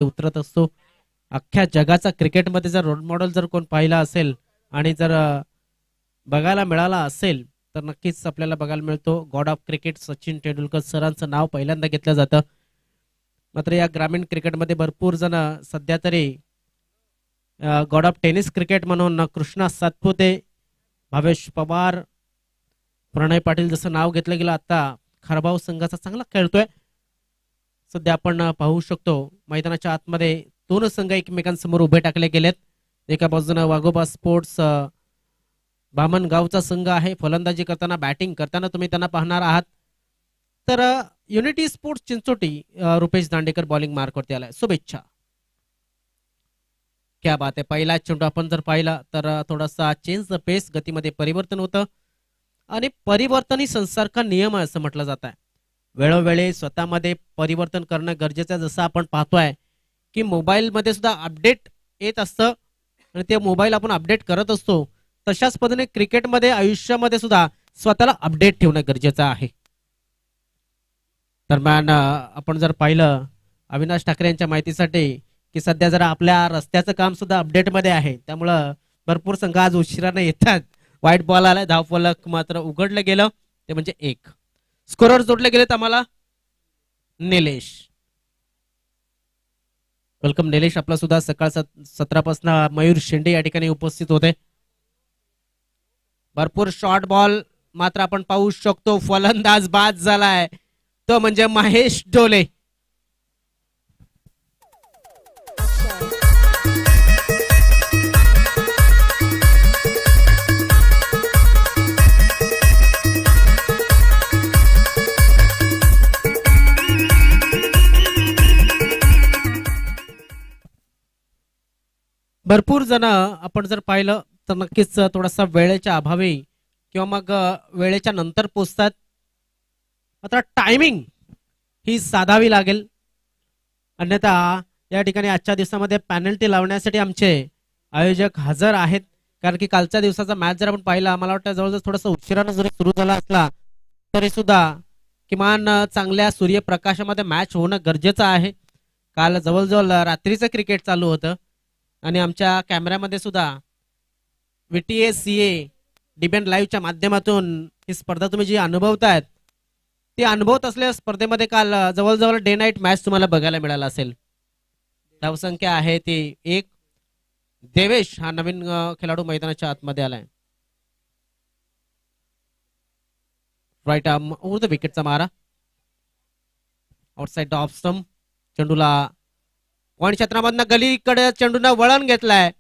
उतरत असतो. अख्ख्या जगाचा क्रिकेटमध्ये जर रोल मॉडेल जर कोण पाहिला असेल आणि जर बघायला मिळाला असेल तर नक्कीच आपल्याला बघायला मिळतो God of cricket Sachin Tendulkar सरांचं नाव पहिल्यांदा घेतलं जातं. मात्र या ग्रामीण क्रिकेटमध्ये भरपूर जण सध्या तरी गॉड ऑफ टेनिस क्रिकेट म्हणून कृष्णा सातपुते, भावेश पवार, प्रणय पाटील जसं नाव घेतलं गेलं. आता खारबाव संघाचा चांगला खेळतोय. सध्या आपण पाहू शकतो मैदानाच्या आतमध्ये दोन संघ एकमेकांसमोर उभे टाकले गेलेत. एका बाजूने वाघोबा स्पोर्ट्स बामणगावचा संघ आहे. फलंदाजी करताना बॅटिंग करताना तुम्ही त्यांना पाहणार आहात. तर Unity Sports Chinchoti Rupesh Dandekar bowling मार्कवरती आलाय. शुभेच्छा. क्या बात आहे. पहिला चेंडू आपण जर पाहिला तर थोडासा चेंज द पेस, गतीमध्ये परिवर्तन होतं आणि परिवर्तन ही संसार का नियम आहे असं म्हटलं जात आहे. वेळोवेळी स्वतःमध्ये परिवर्तन करणं गरजेचं आहे. जसं आपण पाहतोय की मोबाईलमध्ये सुद्धा अपडेट येत असतं आणि ते मोबाईल आपण अपडेट करत असतो. तशाच पद्धतीने क्रिकेटमध्ये आयुष्यामध्ये सुद्धा स्वतःला अपडेट ठेवणं गरजेचं आहे. दरम्यान आपण जर पाहिलं अविनाश ठाकरे यांच्या माहितीसाठी की सध्या जरा आपल्या रस्त्याचं काम सुद्धा अपडेटमध्ये आहे, त्यामुळं भरपूर संघ आज उशिराने येतात. व्हाईट बॉल आलाय, धावफलक मात्र उघडलं गेलं, ते म्हणजे 1. स्कोरर जोडले गेलेत आम्हाला. निलेश, वेलकम निलेश. आपला सुद्धा सकाळ 17 मयूर शेंडे या ठिकाणी उपस्थित होते. भरपूर शॉर्ट बॉल मात्र आपण पाहू शकतो. फलंदाज बाद झालाय तो म्हणजे महेश डोले. भरपूर जण आपण जर पाहिलं तर नक्कीच थोडासा वेळेच्या अभावी किंवा मग वेळेच्या नंतर पोचतात. मात्र टायमिंग ही साधावी लागेल, अन्यथा या ठिकाणी आजच्या दिवसामध्ये पॅनल्टी लावण्यासाठी आमचे आयोजक हजर आहेत. कारण की कालच्या दिवसाचा मॅच जर आपण पाहिला, मला वाटतं जवळजवळ थोडासा उशिरानं जरी सुरू झाला असला तरी सुद्धा किमान चांगल्या सूर्यप्रकाशामध्ये मॅच होणं गरजेचं आहे. काल जवळजवळ रात्रीचं क्रिकेट चालू होतं आणि आमच्या कॅमेऱ्यामध्ये सुद्धा VTACA डिबेट लाईव्हच्या माध्यमातून ही स्पर्धा तुम्ही जी अनुभवतायत ती अनुभवत असलेल्या स्पर्धेमध्ये काल जवळजवळ डे नाईट मॅच तुम्हाला बघायला मिळाला असेल. धावसंख्या आहे ती 1. देवेश हा नवीन खेळाडू मैदानाच्या आतमध्ये आलाय. राईट आर्म ओव्हर द विकेटचा मारा, आउटसाइड ऑफ स्टंप. चेंडूला पॉइंट क्षेत्रामधनं गलीकडे चेंडूनं वळण घेतलाय.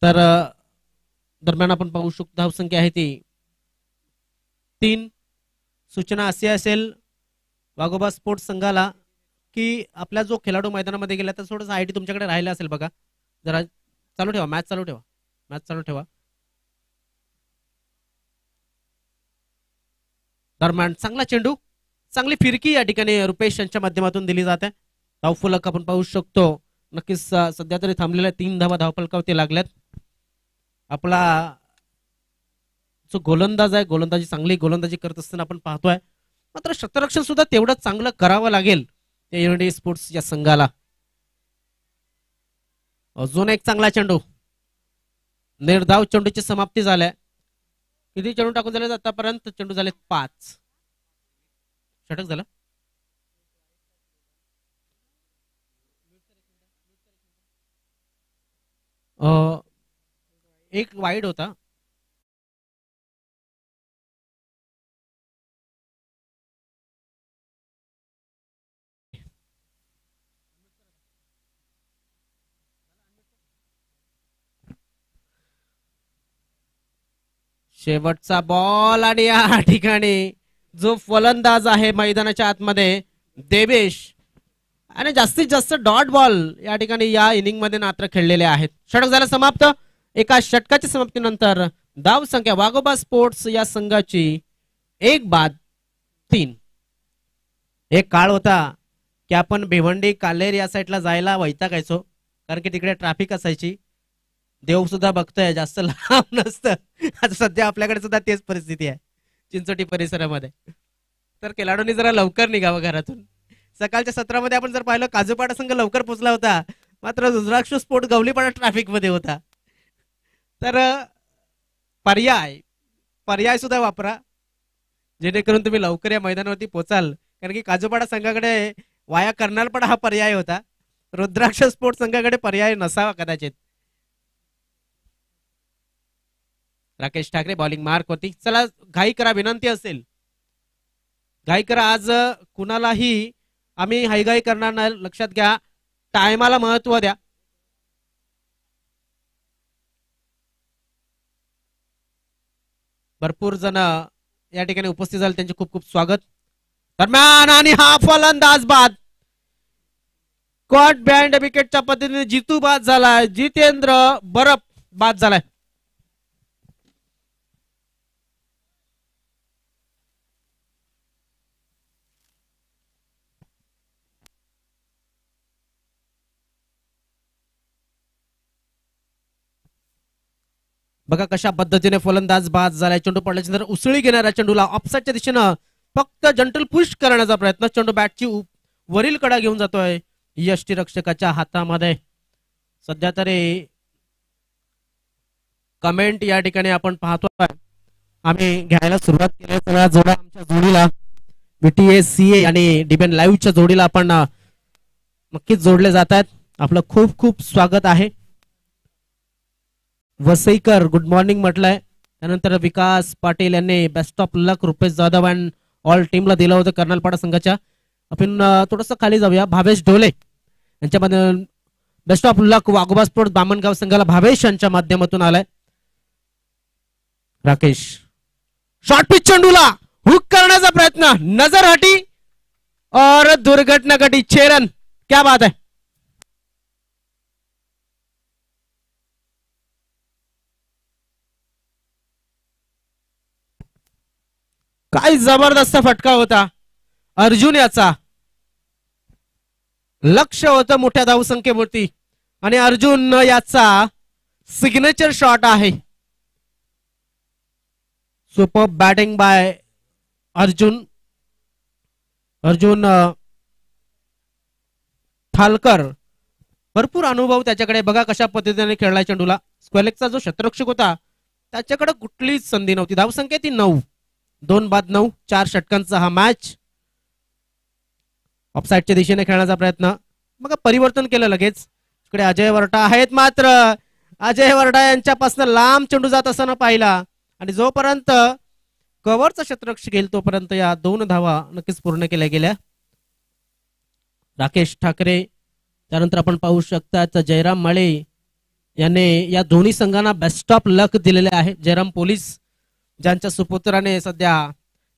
तर दरम्यान आपण पाहू शकतो धावसंख्या आहे ती 3. सूचना अशी असेल वाघोबा स्पोर्ट्स संघाला की आपला जो खेळाडू मैदानामध्ये गेला तर थोडंसं आयडी तुमच्याकडे राहिला असेल बघा, जरा चालू ठेवा, मॅच चालू ठेवा, मॅच चालू ठेवा. दरम्यान चांगला चेंडू, चांगली फिरकी या ठिकाणी रुपेश यांच्या माध्यमातून दिली जाते. धावफलक आपण पाहू शकतो. नक्कीच सध्या तरी थांबलेल्या 3 धावा धावफलकावरती लागल्यात. आपला जो गोलंदाज आहे, गोलंदाजी चांगली गोलंदाजी करत असताना आपण पाहतोय. मात्र क्षेत्ररक्षण सुद्धा तेवढंच चांगलं करावं लागेल त्या युनिटी स्पोर्ट्स या संघाला. अजून एक चांगला चेंडू, निर्धाव चेंडूची समाप्ती झाल्या. किती चेंडू टाकून झाले आतापर्यंत? चेंडू झाले 5. षटक झालं. एक वाईड होता. शेवटचा बॉल आणि या ठिकाणी जो फलंदाज आहे मैदानाच्या आतमध्ये देवेश, आणि जास्तीत जास्त डॉट बॉल या ठिकाणी या इनिंग मध्ये मात्र खेळलेले आहेत. षटक झालं समाप्त. एका षटकाच्या समाप्तीनंतर धाव संख्या वाघोबा स्पोर्ट्स या संघाची 1-3. एक काळ होता की आपण भिवंडी कालेर या साईडला जायला वैतागायचो कारण की तिकडे ट्रॅफिक असायची. देव सुद्धा बघतोय, जास्त लांब नसतं. आता सध्या आपल्याकडे सुद्धा तेच परिस्थिती आहे चिंचोटी परिसरामध्ये. तर खेळाडूंनी जरा लवकर निघावं घरातून. सकाळच्या सत्रामध्ये आपण जर पाहिलं काजूपाडा संघ लवकर पोहोचला होता, मात्र रुद्राक्ष स्पोर्ट गवलीपाडा ट्रॅफिक मध्ये होता. तर पर्याय सुद्धा वापरा जेणेकरून तुम्ही लवकर या मैदानावरती पोचाल. कारण की काजूपाडा संघाकडे वाया कर्नालपाडा हा पर्याय होता, रुद्राक्ष स्पोर्ट संघाकडे पर्याय नसावा कदाचित. राकेश ठाकरे बॉलिंग मार्क होती. चला घाई करा, विनंती असेल घाई करा. आज कुणालाही आम्ही हायघाई करणार नाही, लक्षात घ्या. टायमाला महत्व द्या. भरपूर जण या ठिकाणी उपस्थित झाले, त्यांचे खूप खूप स्वागत. दरम्यान आणि हा फलंदाज बाद, कॉट बँड विकेटच्या पद्धतीने जितू बाद झालाय, जितेंद्र बरफ बाद झालाय. बघा कशा पद्धतीने फलंदाज बाद झालाय. चेंडू पडल्याच्या नंतर उसळी घेणाऱ्या चेंडूला ऑफसाईडच्या दिशेनं फक्त जंटल पुश करण्याचा प्रयत्न. चेंडू बॅटची वरील कडा घेऊन जातोय यष्टीरक्षकाच्या हातामध्ये. सध्या तरी कमेंट या ठिकाणी आपण पाहतोय, आम्ही घ्यायला सुरुवात केली. सगळ्या जोड्या आमच्या जोडीला BTSCA आणि डिबेन लाईव्हच्या जोडीला आपण नक्कीच जोडले जात आहेत. आपलं खूप खूप स्वागत आहे. वसईकर गुड मॉर्निंग म्हटलंय. त्यानंतर विकास पाटील यांनी best of luck Rupesh Jadhav and all टीमला दिलं होतं कर्नालपाडा संघाच्या. आपण थोडस खाली जाऊया. भावेश ढोले यांच्यामध्ये best of luck Waghoba sport Bamangaon संघाला भावेश यांच्या माध्यमातून आलाय. राकेश शॉर्ट पिच चेंडूला हुक करण्याचा प्रयत्न, नजर हटी और दुर्घटना घटी. छेरन क्या बात है. काय जबरदस्त फटका होता अर्जुन याचा. लक्ष होतं मोठ्या धावसंख्येवरती आणि अर्जुन याचा सिग्नेचर शॉट आहे. Super batting by Arjun Thalkar. भरपूर अनुभव त्याच्याकडे. बघा कशा पद्धतीने खेळलाय चेंडूला. स्क्वेलेक्सचा जो क्षेत्ररक्षक होता त्याच्याकडे कुठलीच संधी नव्हती. धावसंख्या ती 9, 2 बाद 9, 4 षटकांचा हा मॅच. ऑफसाईडच्या दिशेने खेळण्याचा प्रयत्न. मग परिवर्तन केलं लगेच. इकडे अजय वरटा आहेत, मात्र अजय वरटा यांच्यापासून लांब चेंडू जात असताना पाहिला आणि जोपर्यंत कव्हरचा क्षेत्ररक्षक घेईल तोपर्यंत या 2 धावा नक्कीच पूर्ण केल्या गेल्या. राकेश ठाकरे, त्यानंतर आपण पाहू शकता जयराम माळे यांनी या दोन्ही संघांना बेस्ट ऑफ लक दिलेले आहे. जयराम पोलीस ज्यांच्या सुपुत्राने सध्या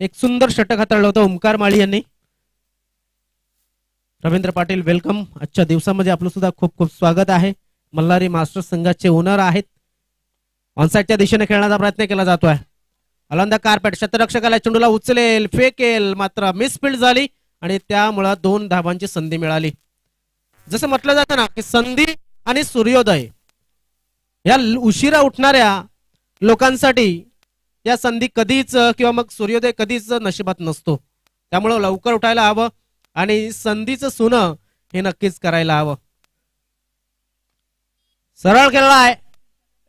एक सुंदर षटक हाताळलं होतं ओमकार माळी यांनी. रवींद्र पाटील वेलकम. आजच्या दिवसामध्ये आपलं सुद्धा खूप खूप स्वागत आहे. मल्हारी मास्टर्स संघाचे ओनर आहेत. ऑनसाईडच्या दिशेने खेळण्याचा प्रयत्न केला जातोय. अलंदा कार्पेट क्षेत्ररक्षकाला चेंडूला उचलेल, फेकेल, मात्र मिसफिल्ड झाली आणि त्यामुळे 2 धावांची संधी मिळाली. जसं म्हटलं जातं ना की संधी आणि सूर्योदय या उशिरा उठणाऱ्या लोकांसाठी या संधी कधीच किंवा मग सूर्योदय कधीच नशिबात नसतो. त्यामुळे लवकर उठायला हवं आणि संधीचं सोनं हे नक्कीच करायला हवं. सरळ केलेला आहे,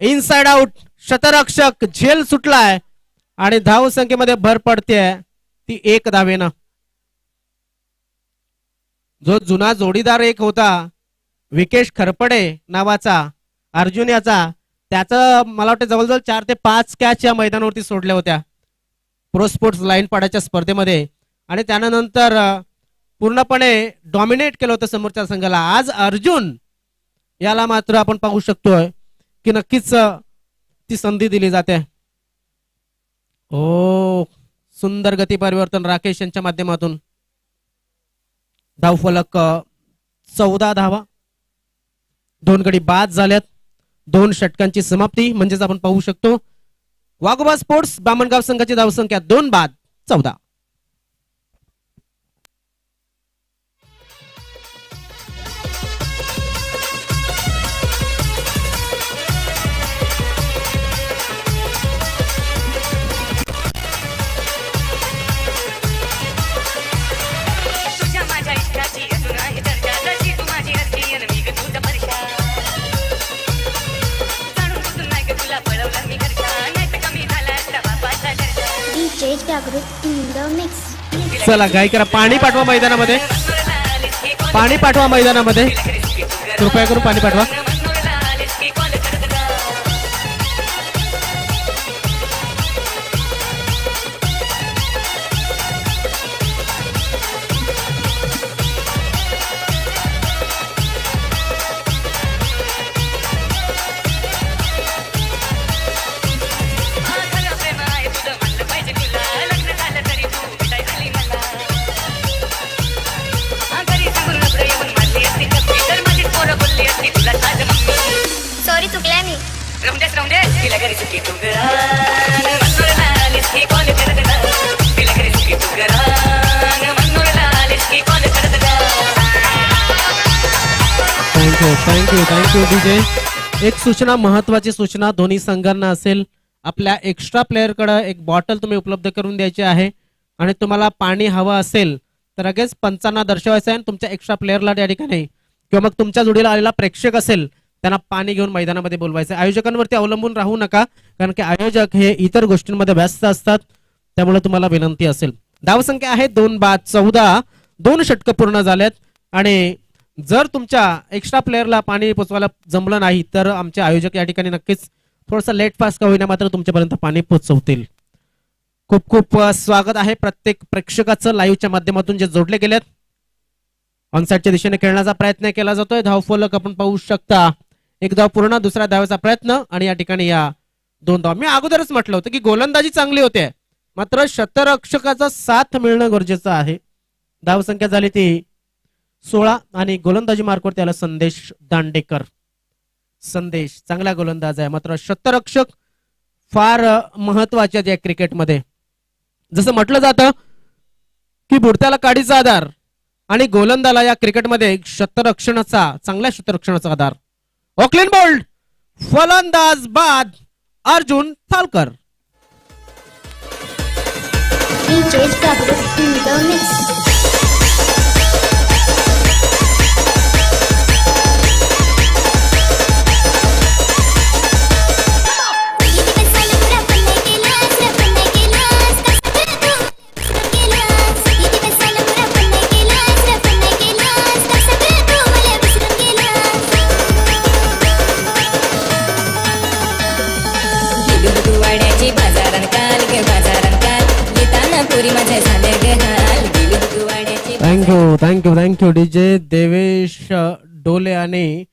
इनसाइड आउट. क्षेत्ररक्षक झेल सुटलाय आणि धाव संख्येमध्ये भर पडते ती 1 धावेनं. जो जुना जोडीदार एक होता विकेश खरपडे नावाचा अर्जुन याचा, त्याचं मला वाटतं जवळजवळ 4 ते 5 कॅच या मैदानावरती सोडल्या होत्या प्रो स्पोर्ट्स लाईन पाड्याच्या स्पर्धेमध्ये आणि त्यानंतर पूर्णपणे डॉमिनेट केलं होतं समोरच्या संघाला. आज अर्जुन याला मात्र आपण पाहू शकतोय की नक्कीच ती संधी दिली जाते. ओ सुंदर गती परिवर्तन राकेश यांच्या माध्यमातून. धावफलक 14 धावा, 2 गडी बाद झाल्यात, 2 षटकांची समाप्ती. म्हणजेच आपण पाहू शकतो वाघोबा स्पोर्ट्स बामणगाव संघाची धावसंख्या 2 बाद 14. Jagrut in the mix. चला गाई करा, पाणी पाठवा मैदानामध्ये, पाणी पाठवा मैदानामध्ये, कृपया करून पाणी पाठवा. Sorry चुकल्या मी. Thank you DJ. एक सूचना, महत्वाची सूचना दोन्ही संघांना असेल, आपल्या एक्स्ट्रा प्लेअर कडे एक बॉटल तुम्ही उपलब्ध करून द्यायची आहे आणि तुम्हाला पाणी हवं असेल तर लगेच पंचांना दर्शवायचं आहे. तुमच्या एक्स्ट्रा प्लेअरला त्या ठिकाणी किंवा मग तुमच्या जोडीला आलेला प्रेक्षक असेल त्यांना पाणी घेऊन मैदानामध्ये बोलवायचं. आयोजकांवरती अवलंबून राहू नका, कारण की आयोजक हे इतर गोष्टींमध्ये व्यस्त असतात, त्यामुळे तुम्हाला विनंती असेल. धावसंख्या आहे 2-14, 2 षटकं पूर्ण झालेत आणि जर तुमच्या एक्स्ट्रा प्लेअरला पाणी पोचवायला जमलं नाही तर आमचे आयोजक या ठिकाणी नक्कीच थोडंसं लेट फास्ट का होईना मात्र तुमच्यापर्यंत पाणी पोचवतील. खूप खूप स्वागत आहे प्रत्येक प्रेक्षकाचं लाईव्हच्या माध्यमातून जे जोडले गेलेत. ऑनसाइडच्या दिशेने खेळण्याचा प्रयत्न केला जातोय. धावफलक आपण पाहू शकता, एक धाव पूर्ण, दुसऱ्या धावाचा प्रयत्न आणि या ठिकाणी या 2 धाव. मी अगोदरच म्हटलं होतं की गोलंदाजी चांगली होते, मात्र शतरक्षकाचा साथ मिळणं गरजेचं आहे. धावसंख्या झाली ती 16 आणि गोलंदाजी मार्कवरती आला संदेश दांडेकर. संदेश चांगला गोलंदाज आहे, मात्र शतरक्षक फार महत्वाचे आहेत या क्रिकेटमध्ये. जसं म्हटलं जातं की बुडत्याला काडीचा आधार आणि गोलंदाला या क्रिकेटमध्ये शतरक्षणाचा, चांगल्या शतरक्षणाचा आधार. ऑकलँड बोल्ड, फलंदाज बाद Arjun Thalkar. DJ Jagrut in the mix. Thank you DJ. Devesh Dole आणि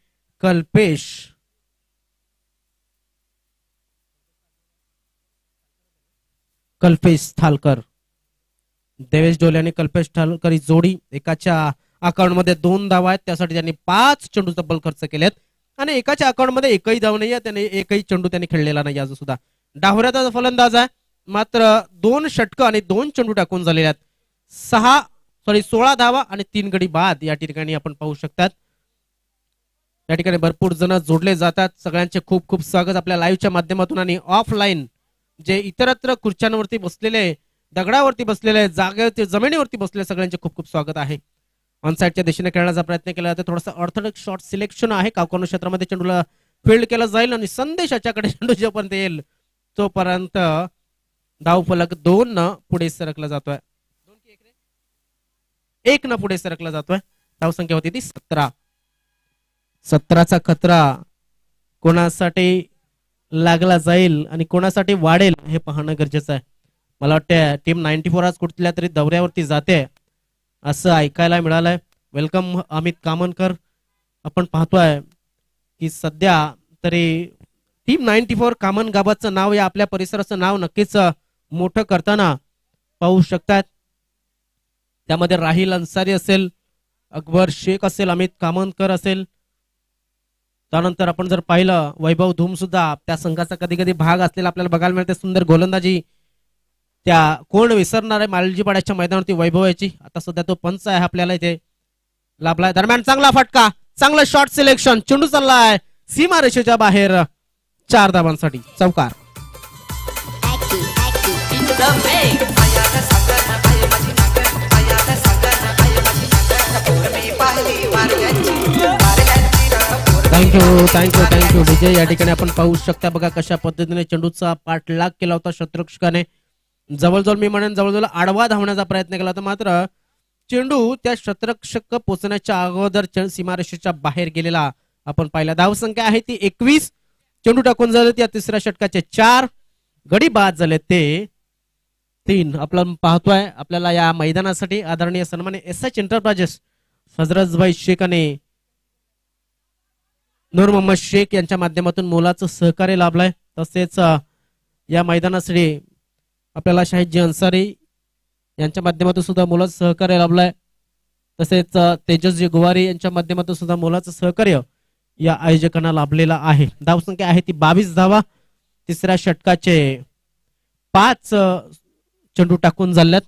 कल्पेश थालकर. देवेश डोले आणि कल्पेश थालकर ही जोडी, एकाच्या अकाउंट मध्ये 2 धावा आहेत, त्यासाठी त्यांनी 5 चेंडू तब्बल खर्च केलेत आणि एकाच्या अकाउंट मध्ये एकही धाव नाही आहे, त्याने एकही चेंडू त्यांनी खेळलेला नाही आज सुद्धा. डावऱ्याचा फलंदाज आहे, मात्र 2 षटकं आणि 2 चेंडू टाकून झालेले आहेत. 16 धावा आणि 3 गडी बाद या ठिकाणी आपण पाहू शकतात. या ठिकाणी भरपूर जण जोडले जातात. सगळ्यांचे खूप खूप स्वागत आपल्या लाईव्हच्या माध्यमातून आणि ऑफलाईन जे इतरत्र खुर्च्यांवरती बसलेले, दगडावरती बसलेले, जागेवरती, जमिनीवरती बसलेले सगळ्यांचे खूप खूप स्वागत आहे. ऑनसाइडच्या दिशेने खेळण्याचा प्रयत्न केला जातो. थोडासा ऑर्थोडॉक्स शॉट सिलेक्शन आहे, कावकानो क्षेत्रामध्ये चेंडूला फील्ड केला जाईल आणि संदेशाच्याकडे चेंडू जोपर्यंत येईल तोपर्यंत धावफलक 2 न पुढे सरकला जातोय. 1 न पुढे सरकला जातोय. धावसंख्या होती ती 17. 17चा खतरा कोणासाठी लागला जाईल आणि कोणासाठी वाढेल हे पाहणं गरजेचं आहे. मला वाटतं टीम 94 आज कुठल्या तरी दौऱ्यावरती जाते असं ऐकायला मिळालंय. वेलकम अमित कामनकर. आपण पाहतोय की सध्या तरी टीम 94 कामन गावाचं नाव, या आपल्या परिसराचं नाव नक्कीच मोठं करताना पाहू शकतात. त्यामध्ये राहिल अन्सारी असेल, अकबर शेख असेल, अमित कामनकर असेल, त्यानंतर आपण जर पाहिलं वैभव धूम सुद्धा त्या संघाचा कधी कधी भाग असलेला आपल्याला बघायला मिळते. सुंदर गोलंदाजी त्या कोण विसरणार आहे मालजीपाड्याच्या मैदानावरती वैभवाची. आता सध्या तो पंच आहे आपल्याला इथे लाभलाय. दरम्यान चांगला फटका, चांगलं शॉट सिलेक्शन, चेंडू चाललाय सीमा रेषेच्या बाहेर 4 धावांसाठी चौकार. Thank you DJ. या ठिकाणी आपण पाहू शकता बघा कशा पद्धतीने चेंडूचा पाठलाग केला होता शतरक्षकाने जवळजवळ मी म्हणेन जवळजवळ आडवा धावण्याचा प्रयत्न केला होता, मात्र चेंडू त्या शतरक्षक पोहोचण्याच्या अगोदर सीमारेषेच्या बाहेर गेलेला आपण पाहिला. धावसंख्या आहे ती 21. चेंडू टाकून झाले या तिसऱ्या षटकाचे 4 गडी बाद झाले ते 3. आपण पाहतोय आपल्याला या मैदानासाठी आदरणीय सन्मान्य एसएच एंटरप्राइजेस फजरतभाई शेख आणि नूर मोहम्मद शेख यांच्या माध्यमातून मोलाचं सहकार्य लाभलंय. तसेच या मैदानासाठी आपल्याला शाहिदजी अन्सारी यांच्या माध्यमातून सुद्धा मोलाचं सहकार्य लाभलंय. तसेच तेजसजी गुवारी यांच्या माध्यमातून सुद्धा मोलाचं सहकार्य या आयोजकांना लाभलेला आहे. धावसंख्या आहे ती 22 धावा. तिसऱ्या षटकाचे 5 चेंडू टाकून झाल्यात.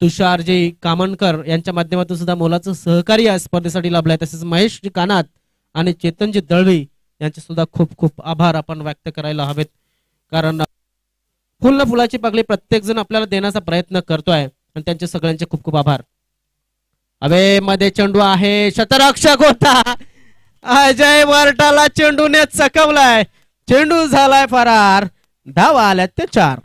तुषारजी कामनकर यांच्या माध्यमातून सुद्धा मोलाचं सहकार्य या स्पर्धेसाठी लाभलंय. तसेच महेशजी कानात आणि चेतनजी दळवी यांचे सुद्धा खूप खूप आभार आपण व्यक्त करायला हवेत, कारण फुल न फुलाची पाकळी प्रत्येक जण आपल्याला देण्याचा प्रयत्न करतोय आणि त्यांचे सगळ्यांचे खूप खूप आभार. हवेमध्ये चेंडू आहे, शतरक्षक होता अजय वरटाला चेंडूने चकवलाय. चेंडू झालाय फरार. धावा आल्यात ते 4.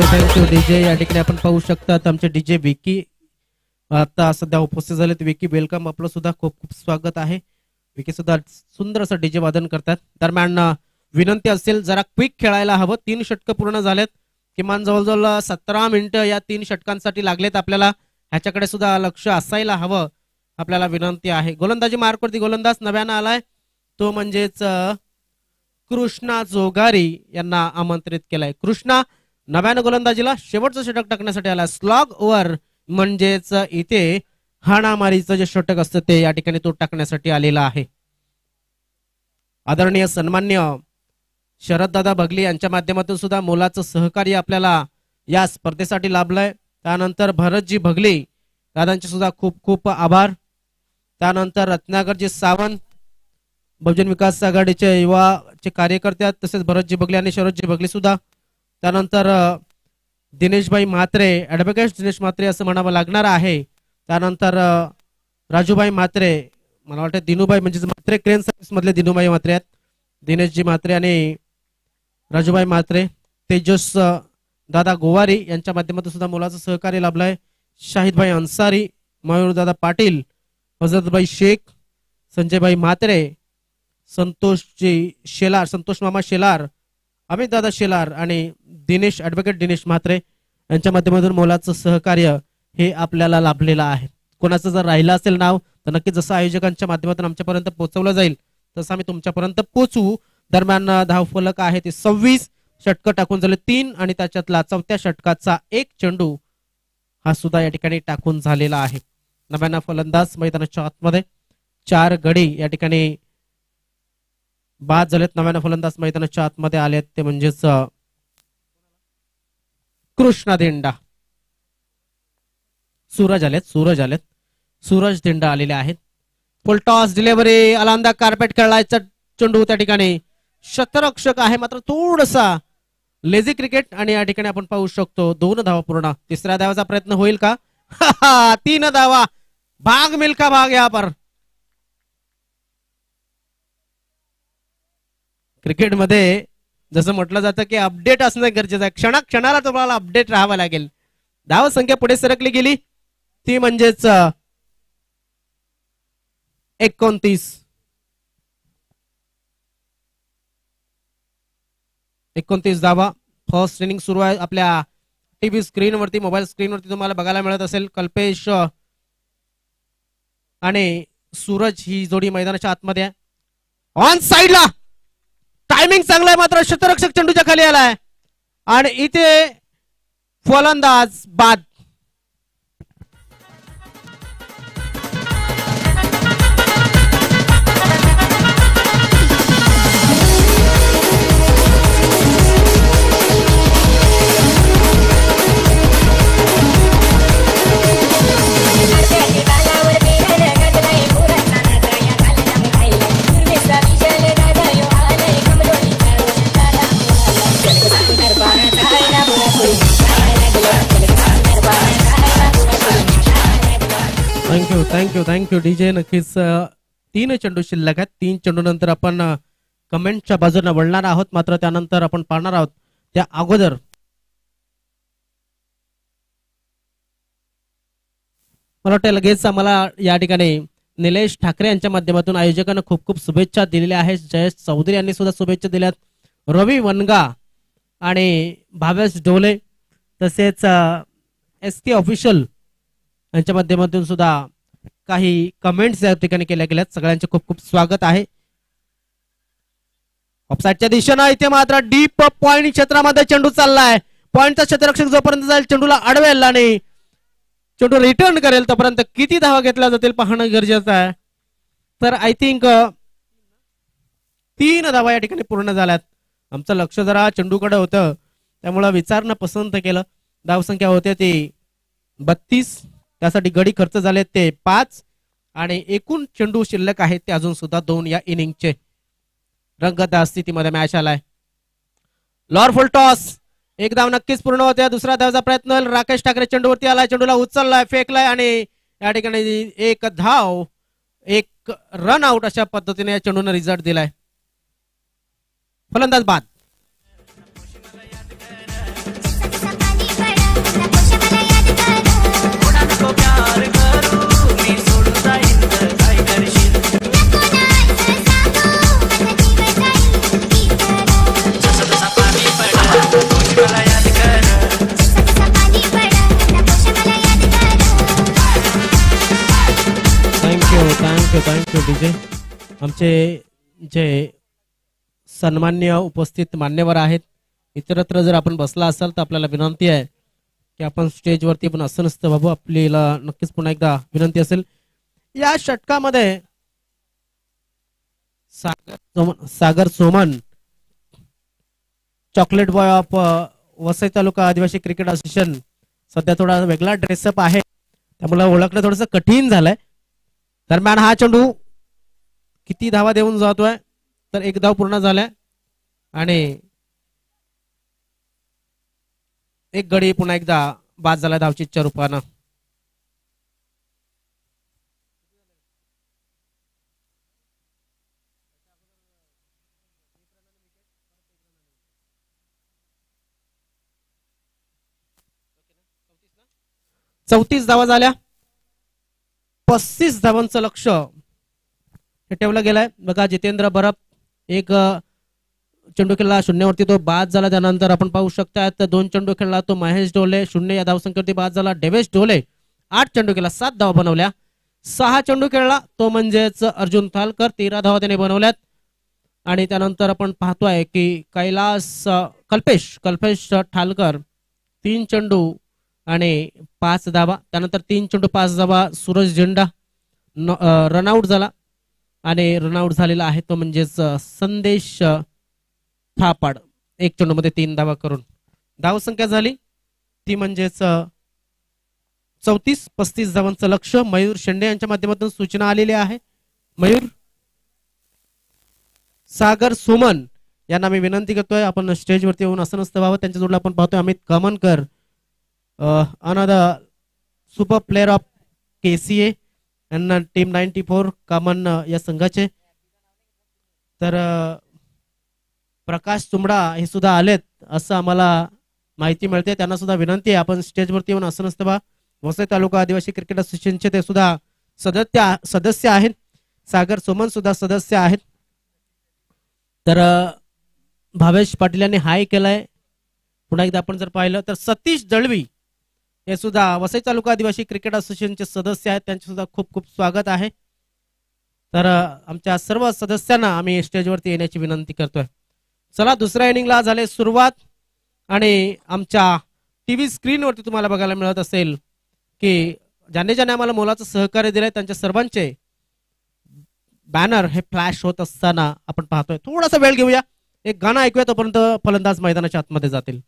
Thank you DJ. या ठिकाणी आपण पाहू शकतात आमचे डीजे विकी आता सध्या उपस्थित झालेत. विकी वेलकम, आपलं सुद्धा खूप खूप स्वागत आहे. विकी सुद्धा सुंदर असं डीजे वादन करतात. दरम्यान विनंती असेल जरा क्विक खेळायला हवं. 3 षटकं पूर्ण झालेत. किमान जवळजवळ 17 मिनिटं या 3 षटकांसाठी लागलेत आपल्याला. ह्याच्याकडे सुद्धा लक्ष असायला हवं, आपल्याला विनंती आहे. गोलंदाजी मार्कवरती गोलंदाज नव्यानं आलाय, तो म्हणजेच कृष्णा जोगारी यांना आमंत्रित केलाय. कृष्णा नव्यानं गोलंदाजीला शेवटचं षटक टाकण्यासाठी आला. स्लॉग ओव्हर म्हणजेच इथे हाणामारीचं जे षटक असतं ते या ठिकाणी तो टाकण्यासाठी आलेला आहे. आदरणीय सन्मान्य शरददादा बगली यांच्या माध्यमातून सुद्धा मोलाचं सहकार्य आपल्याला या स्पर्धेसाठी लाभलंय. त्यानंतर भरतजी बगली दादांचे सुद्धा खूप खूप आभार. त्यानंतर रत्नाकरजी सावंत बहुजन विकास आघाडीचे युवाचे कार्यकर्ते आहेत, तसेच भरतजी बगले आणि शरदजी बगले सुद्धा. त्यानंतर दिनेशभाई म्हात्रे, ऍडव्होकेट दिनेश म्हात्रे असं म्हणावं लागणार आहे. त्यानंतर राजूभाई म्हात्रे, मला वाटतं दिनूभाई म्हणजे म्हात्रे क्रेन सर्व्हिस मधले दिनूभाई म्हात्रे आहेत. दिनेशजी म्हात्रे आणि राजूभाई म्हात्रे. तेजस दादा गोवारी यांच्या माध्यमातून सुद्धा मोलाचं सहकार्य लाभलंय. शाहिदभाई अन्सारी, मयूरदादा पाटील, फजरतभाई शेख, संजयभाई म्हात्रे, संतोषजी शेलार, संतोष मामा शेलार, अमित दादा शेलार आणि दिनेश ऍडव्होकेट दिनेश म्हात्रे यांच्या माध्यमातून मोलाचं सहकार्य हे आपल्याला लाभलेलं आहे. कोणाचं जर राहिलं असेल नाव तर नक्की जसं आयोजकांच्या माध्यमातून आमच्यापर्यंत पोहोचवलं जाईल तसं आम्ही तुमच्यापर्यंत पोहोचू. दरम्यान धावफलक आहे ते 26. षटकं टाकून झाले 3 आणि त्याच्यातला 4थ्या षटकाचा 1 चेंडू हा सुद्धा या ठिकाणी टाकून झालेला आहे. नव्यानं फलंदाज मैदानाच्या आतमध्ये 4 गडी या ठिकाणी बाद झालेत. नव्यानं फलंदाज मैदानाच्या आतमध्ये आलेत ते म्हणजेच कृष्णा दिंडा, सूरज आलेत. सूरज दिंडा आलेले आहेत. फुल टॉस डिलिव्हरी, अलांदा कार्पेट खेळायचा चेंडू त्या ठिकाणी शतरक्षक आहे, मात्र थोडासा लेझी क्रिकेट आणि या ठिकाणी आपण पाहू शकतो 2 धावा पूर्ण. तिसऱ्या धावाचा प्रयत्न होईल का? 3 धावा. भाग मिल्खा भाग यहाँ पर. क्रिकेटमध्ये जसं म्हटलं जातं की अपडेट असणं गरजेचं आहे. क्षणाला तुम्हाला अपडेट राहावं लागेल. धाव संख्या पुढे सरकली गेली ती म्हणजेच 29 धावा. फर्स्ट इनिंग सुरू आहे. आपल्या टीव्ही स्क्रीनवरती, मोबाईल स्क्रीनवरती तुम्हाला बघायला मिळत असेल कल्पेश आणि सूरज ही जोडी मैदानाच्या आतमध्ये आहे. ऑन साइडला टायमिंग चांगला आहे, मात्र शतरक्षक चेंडूच्या खाली आलाय आणि इथे फलंदाज बाद. Thank you DJ. नक्कीच 3 चेंडू शिल्लक आहेत. 3 चेंडू नंतर आपण कमेंटच्या बाजूने वळणार आहोत. मात्र त्यानंतर आपण पाहणार आहोत त्या अगोदर मला वाटतं लगेच आम्हाला या ठिकाणी निलेश ठाकरे यांच्या माध्यमातून आयोजकांना खूप खूप शुभेच्छा दिलेल्या आहेत. जयेश चौधरी यांनी सुद्धा शुभेच्छा दिल्यात. रवी वनगा आणि भावेश डोले तसेच SK ऑफिशियल यांच्या माध्यमातून सुद्धा काही कमेंट्स या ठिकाणी केल्या गेल्यात. सगळ्यांचे खूप खूप स्वागत आहे. ऑफसाईडच्या दिशेनं इथे मात्र डीप पॉइंट क्षेत्रामध्ये चेंडू चाललाय. पॉइंटचा क्षेत्ररक्षक जोपर्यंत जाईल चेंडूला अडवेल आणि चेंडू रिटर्न करेल तोपर्यंत किती धावा घेतल्या जातील पाहणं गरजेचं आहे. तर आय थिंक 3 धावा या ठिकाणी पूर्ण झाल्यात. आमचं लक्ष जरा चेंडूकडे होतं त्यामुळे विचारणं पसंत केलं. धावसंख्या होते ती 32. त्यासाठी गडी खर्च झाले ते 5 आणि एकूण चेंडू शिल्लक आहेत ते अजून सुद्धा 2 या इनिंगचे. रंगतदार स्थितीमध्ये मॅच आलाय. Low full toss. एक धाव नक्कीच पूर्ण होते. दुसरा धावचा प्रयत्न. राकेश ठाकरे चेंडूवरती आलाय. चेंडूला उचललाय फेकलाय आणि या ठिकाणी एक धाव एक रन आउट अशा पद्धतीने या चेंडूने रिझल्ट दिलाय. फलंदाज बाद. Thank you DJ. आमचे जे सन्मान्य उपस्थित मान्यवर आहेत इतरत्र जर आपण बसला असाल तर आपल्याला विनंती आहे की आपण स्टेजवरती पण असं नसतं बाबू. आपल्याला नक्कीच पुन्हा एकदा विनंती असेल. या षटकामध्ये Sagar Soman chocolate boy of Vasai taluka Adivasi cricket association सध्या थोडा वेगळा ड्रेसअप आहे त्यामुळे ओळखणं थोडस कठीण झालंय. दरम्यान हा चेंडू किती धावा देऊन जातोय तर 1 धाव पूर्ण झालाय आणि एक गडी पुन्हा एकदा बाद झाला धावचीच्या रूपानं. चौतीस धावा झाल्या. 35 धावांचं लक्ष हे ठेवलं गेलंय. बघा जितेंद्र बरप एक चेंडू खेळला शून्यावरती तो बाद झाला. त्यानंतर आपण पाहू शकता 2 चेंडू खेळला तो महेश डोले 0 या धावसंख्येवरती बाद झाला. डेवेश डोले 8 चेंडू खेळला 7 धावा बनवल्या. 6 चेंडू खेळला तो म्हणजेच अर्जुन थालकर 13 धावा त्याने बनवल्यात. आणि त्यानंतर आपण पाहतोय की कल्पेश ठालकर 3 चेंडू आणि 5 धावा. त्यानंतर 3 चेंडू 5 धावा. सूरज झेंडा रनआउट झाला आणि रनआउट झालेला आहे तो म्हणजेच संदेश थापाड 1 चेंडू मध्ये 3 धावा करून धावसंख्या झाली ती म्हणजेच 34-35 धावांचं लक्ष मयूर शेंडे यांच्या माध्यमातून सूचना आलेली आहे. मयूर सागर सुमन यांना मी विनंती करतोय आपण स्टेजवरती येऊन असं नसतं व्हावं. त्यांच्या जोडला आपण पाहतोय Amit Kamankar another super player of KCA यांना टीम 94 कामन या संघाचे. तर प्रकाश चुमडा हे सुद्धा आलेत असं आम्हाला माहिती मिळते. त्यांना सुद्धा विनंती आहे आपण स्टेजवरती येऊन असं नसतं बा. वसई तालुका आदिवासी क्रिकेट असोसिएशनचे ते सुद्धा सदस्य आहेत. सागर सोमन सुद्धा सदस्य आहेत. तर भावेश पाटील यांनी हाय केलाय. पुन्हा एकदा आपण जर पाहिलं तर सतीश दळवी हे सुद्धा वसई तालुका आदिवासी क्रिकेट असोसिएशनचे सदस्य आहेत. त्यांचे सुद्धा खूप खूप स्वागत आहे. तर आमच्या सर्व सदस्यांना आम्ही स्टेजवरती येण्याची विनंती करतोय. चला दुसऱ्या इनिंगला झाले सुरुवात आणि आमच्या टीव्ही स्क्रीनवरती तुम्हाला बघायला मिळत असेल की ज्याने आम्हाला मोलाचं सहकार्य दिलंय त्यांच्या सर्वांचे बॅनर हे फ्लॅश होत असताना आपण पाहतोय. थोडासा वेळ घेऊया. एक गाणं ऐकूया तोपर्यंत फलंदाज मैदानाच्या आतमध्ये जातील.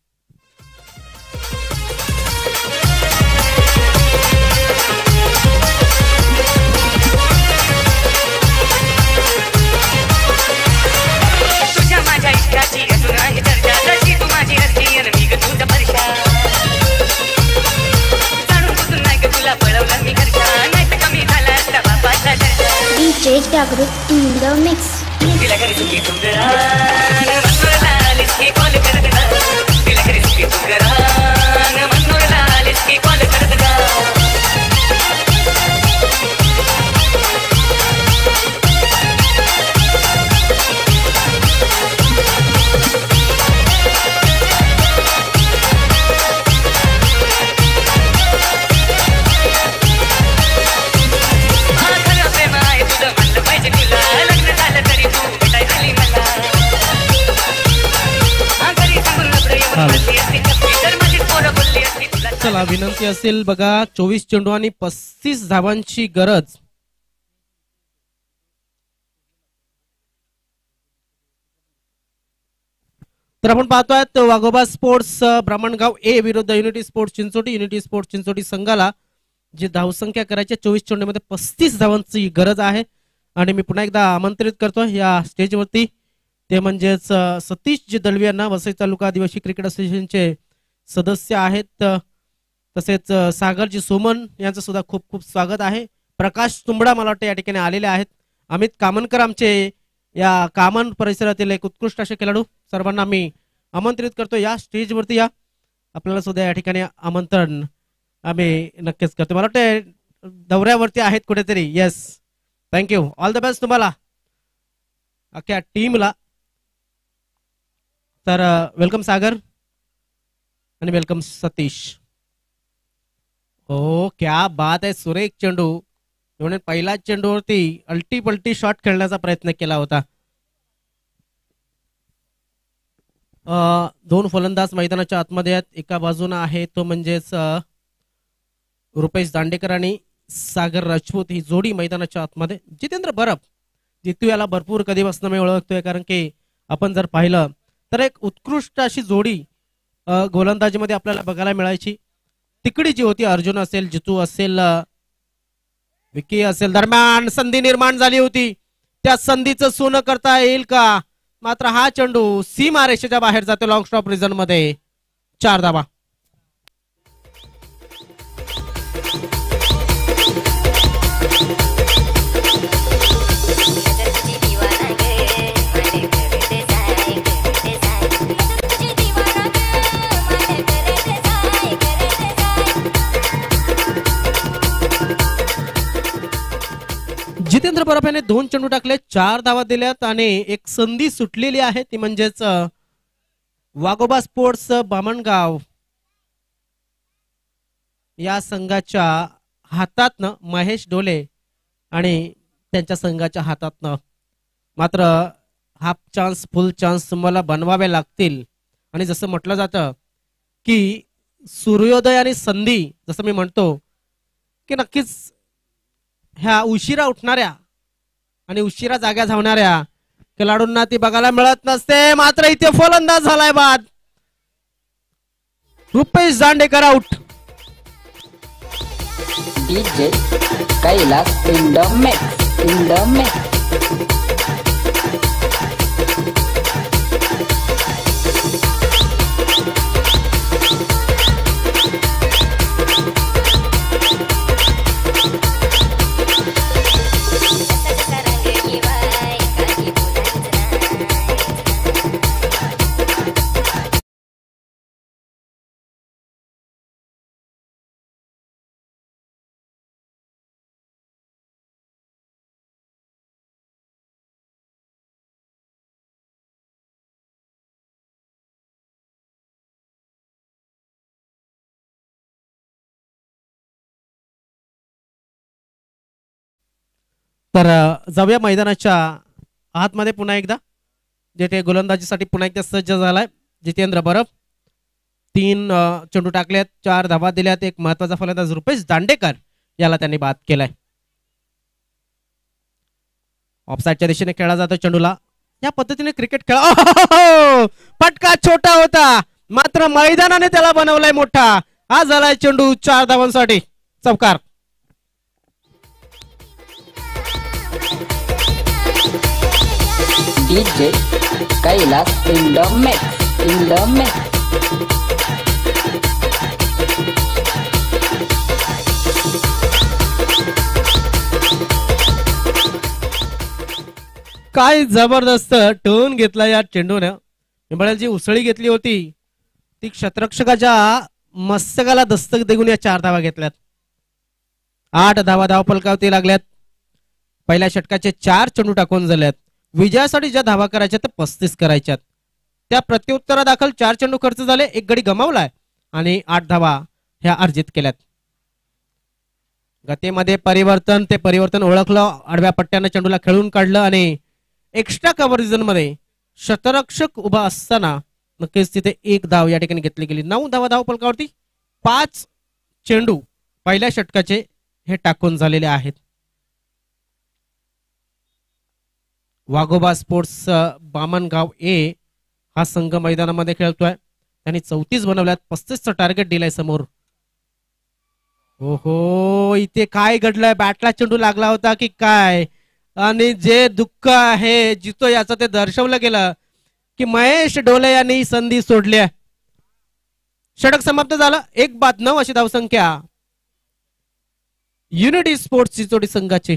तुला पळवलं मी घरच्या नाही तर कमी झाला Jagrut in the mix. चला विनंती असेल बघा 24 चेंडू आणि 35 धावांची गरज. तर आपण पाहतोय वाघोबा स्पोर्ट्स ब्राह्मणगाव ए विरुद्ध unity Sports Chinchoti. Unity Sports Chinchoti संघाला जी धावसंख्या करायची 24 चेंडूमध्ये 35 धावांची गरज आहे. आणि मी पुन्हा एकदा आमंत्रित करतो या स्टेजवरती ते म्हणजेच सतीश जी दळवी यांना, वसई तालुका आदिवासी क्रिकेट असोसिएशनचे सदस्य आहेत. तसेच सागरजी सोमन यांचं सुद्धा खूप खूप स्वागत आहे. प्रकाश तुंबडा मला वाटतं या ठिकाणी आलेले आहेत. अमित कामनकर आमचे या कामन परिसरातील एक उत्कृष्ट असे खेळाडू, सर्वांना मी आमंत्रित करतो या स्टेजवरती या. आपल्याला सुद्धा या ठिकाणी आमंत्रण आम्ही नक्कीच करतो. मला वाटतं दौऱ्यावरती आहेत कुठेतरी. Yes, thank you, all the best तुम्हाला अख्ख्या टीमला. तर वेलकम सागर आणि वेलकम सतीश. हो, क्या बात आहे, सुरेख चेंडू. म्हणून पहिल्याच चेंडूवरती अल्टी पल्टी शॉट खेळण्याचा प्रयत्न केला होता. दोन फलंदाज मैदानाच्या आतमध्ये आहेत. एका बाजूने आहे तो म्हणजेच रुपेश दांडेकर आणि सागर राजपूत ही जोडी मैदानाच्या आतमध्ये. जितेंद्र बरफ, जितू याला भरपूर कधीपासून मी ओळखतोय, कारण की आपण जर पाहिलं तर एक उत्कृष्ट अशी जोडी गोलंदाजीमध्ये आपल्याला बघायला मिळायची. तिकडी जी होती, अर्जुन असेल, जितू असेल, विकी असेल, दरम्यान संधी निर्माण झाली होती. त्या संधीचं सोनं करता येईल का? मात्र हा चेंडू सीमा रेषेच्या बाहेर जातो लॉंग स्टॉप रिझन मध्ये. 4 धावा. जितेंद्र बरफ याने 2 चेंडू टाकले, 4 धावा दिल्यात आणि एक संधी सुटलेली आहे, ती म्हणजेच वाघोबा स्पोर्ट्स बामणगाव या संघाच्या हातातनं महेश डोले आणि त्यांच्या संघाच्या हातातनं. मात्र हाफ चान्स, फुल चान्स तुम्हाला बनवावे लागतील. आणि जसं म्हटलं जातं की सूर्योदय आणि संधी, जसं मी म्हणतो की नक्कीच ह्या उशिरा उठणाऱ्या आणि उशिरा जाग्या धावणाऱ्या खेळाडूंना ती बघायला मिळत नसते. मात्र इथे फलंदाज झालाय बाद. Rupesh Dandekar out. DJ Kailas in the mix, in the mix. तर जाऊया मैदानाच्या आतमध्ये पुन्हा एकदा, जेथे गोलंदाजीसाठी पुन्हा एकदा सज्ज झालाय जितेंद्र बरफ. 3 चेंडू टाकलेत, 4 धावा दिल्यात. एक महत्वाचा फलंदाज रुपेश दांडेकर याला त्यांनी बाद केलाय. ऑफसाईडच्या दिशेने खेळला जातो चेंडूला. या पद्धतीने क्रिकेट खेळा. फटका छोटा होता, मात्र मैदानाने त्याला बनवलाय मोठा. हा झालाय चेंडू 4 धावांसाठी. चौकार. DJ Kailas in the mix, in the mix. काय जबरदस्त टर्न घेतला या चेंडूने. निंबाळकरची उसळी घेतली होती ती क्षेत्ररक्षकाच्या मस्तकाला दस्तक देऊन या 4 धावा घेतल्यात. 8 धावा धावफलकावरती लागल्यात. पहिल्या षटकाचे 4 चेंडू टाकून झाल्यात. विजयासाठी ज्या धावा करायच्या त्या 35 करायच्यात. त्या प्रत्युत्तरादाखल 4 चेंडू खर्च झाले, 1 गडी गमावलाय आणि 8 धावा ह्या अर्जित केल्यात. गतीमध्ये परिवर्तन, ते परिवर्तन ओळखलं. आडव्या पट्ट्यानं चेंडूला खेळून काढलं आणि एक्स्ट्रा कव्हर रिजन मध्ये शतरक्षक उभा असताना नक्कीच तिथे 1 धाव या ठिकाणी घेतली गेली. 9 धावा धावफलकावरती 5 चेंडू पहिल्या षटकाचे हे टाकून झालेले आहेत. वाघोबा स्पोर्ट्स बामणगाव ए हा संघ मैदानामध्ये खेळतोय. त्यांनी 34 बनवल्यात, 35चं टार्गेट दिलंय समोर. हो इथे काय घडलंय? बॅटला चेंडू लागला होता की काय? आणि जे दुःख आहे जितो याचं ते दर्शवलं गेलं की महेश डोले यांनी संधी सोडली. षटक समाप्त झालं. 1-9 अशी धावसंख्या युनिटी स्पोर्ट्स चिचोडी संघाची.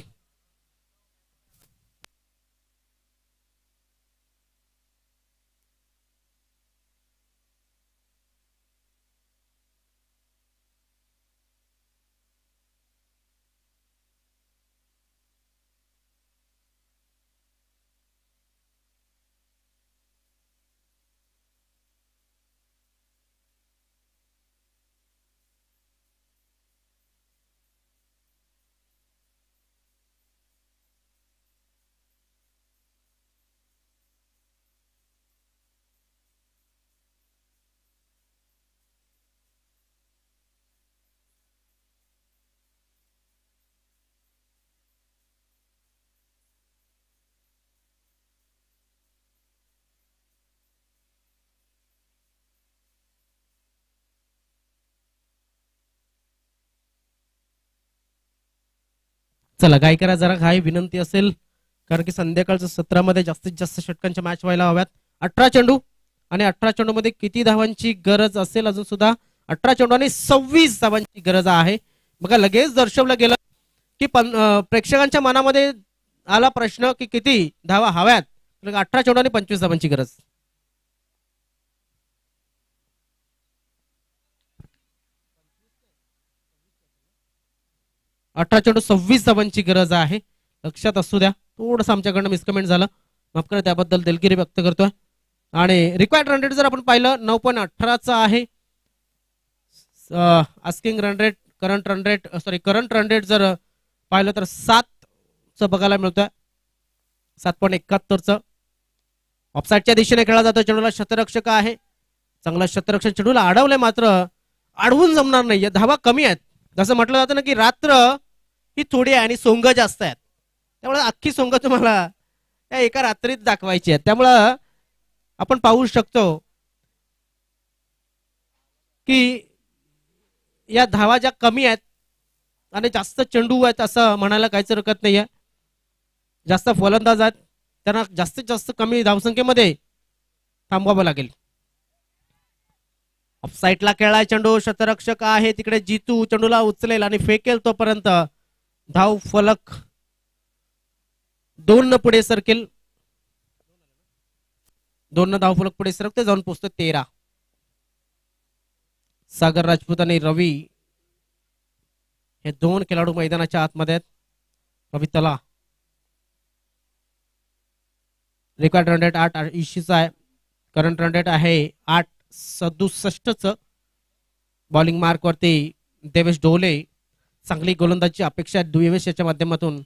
चला काय करा, जरा घाई विनंती असेल कारण की संध्याकाळच्या सत्रामध्ये जास्तीत जास्त षटकांच्या मॅच व्हायला हव्यात. 18 चेंडू आणि 18 चेंडू मध्ये किती धावांची गरज असेल? अजून सुद्धा 18 चेंडू आणि 26 धावांची गरज आहे. बघा लगेच दर्शवलं गेलं की प्रेक्षकांच्या मनामध्ये आला प्रश्न की किती धावा हव्यात. 18 चेंडू आणि 25 धावांची गरज. अठरा चेंडू 26 धावांची गरज आहे, लक्षात असू द्या. थोडंसं आमच्याकडनं मिसकमेंट झालं, माफ करा, त्याबद्दल दिलगिरी व्यक्त करतोय. आणि रिक्वायर्ड रन रेट जर आपण पाहिलं 9.18चा आहे. Asking run rate, current run rate जर पाहिलं तर 7चं बघायला मिळतोय, 7.71चं. ऑफसाईडच्या दिशेने खेळला जातो. चेंडूला शतरक्षक आहे, चांगला शतरक्षण. चेंडूला अडवलंय, मात्र अडवून जमणार नाही, धावा कमी आहेत. जसं म्हटलं जातं ना की रात्र ही थोडी आहे आणि सोंग जास्त आहेत, त्यामुळे अख्खी सोंग तुम्हाला त्या एका रात्रीत दाखवायची आहेत. त्यामुळं आपण पाहू शकतो की या धावा ज्या कमी आहेत आणि जास्त चेंडू आहेत असं म्हणायला काहीच हरकत नाहीये. जास्त फलंदाज आहेत, त्यांना जास्तीत जास्त कमी धावसंख्येमध्ये थांबवावं लागेल. ऑफसाईडला खेळलाय चेंडू, शतरक्षक आहे तिकडे जितू. चेंडूला उचलेल आणि फेकेल, तोपर्यंत धाव फलक 2 पुढे सरकेल. 2 धाव फलक पुढे सरकते, जाऊन पोहोचतो 13. सागर राजपूत आणि रवी हे 2 खेळाडू मैदानाच्या आतमध्ये आहेत. रवी तला. रेकॉर्ड रन रेट 8.80चा आहे. करंट रन रेट आहे 8.67चं. बॉलिंग मार्क वरती देवेश डोले. चांगली गोलंदाजी अपेक्षा देवेश याच्या माध्यमातून.